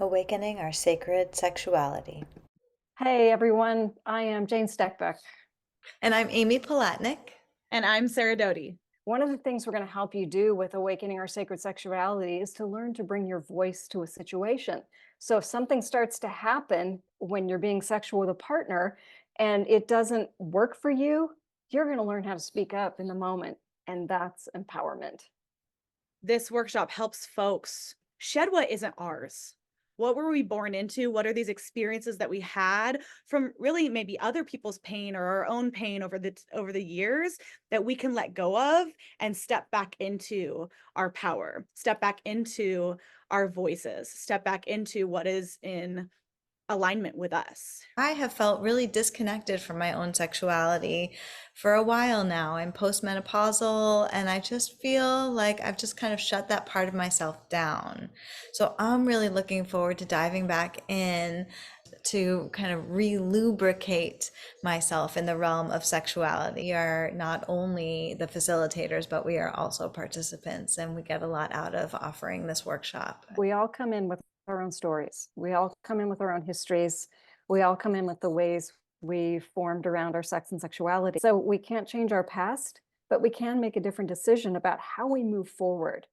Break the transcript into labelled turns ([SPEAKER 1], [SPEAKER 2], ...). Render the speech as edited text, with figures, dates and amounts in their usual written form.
[SPEAKER 1] Awakening Our Sacred Sexuality.
[SPEAKER 2] Hey everyone, I am Jane Steckbeck.
[SPEAKER 1] And I'm Amy Palatnik.
[SPEAKER 3] And I'm Sarah Doty.
[SPEAKER 2] One of the things we're going to help you do with Awakening Our Sacred Sexuality is to learn to bring your voice to a situation. So if something starts to happen when you're being sexual with a partner and it doesn't work for you, you're going to learn how to speak up in the moment. And that's empowerment.
[SPEAKER 3] This workshop helps folks shed what isn't ours. What were we born into? What are these experiences that we had from really maybe other people's pain or our own pain over the years that we can let go of and step back into our power, step back into our voices, step back into what is in alignment with us.
[SPEAKER 1] I have felt really disconnected from my own sexuality for a while now. I'm postmenopausal and I just feel like I've just kind of shut that part of myself down. So I'm really looking forward to diving back in to kind of re-lubricate myself in the realm of sexuality. We are not only the facilitators, but we are also participants, and we get a lot out of offering this workshop.
[SPEAKER 2] We all come in with our own stories. We all come in with our own histories. We all come in with the ways we formed around our sex and sexuality. So we can't change our past, but we can make a different decision about how we move forward.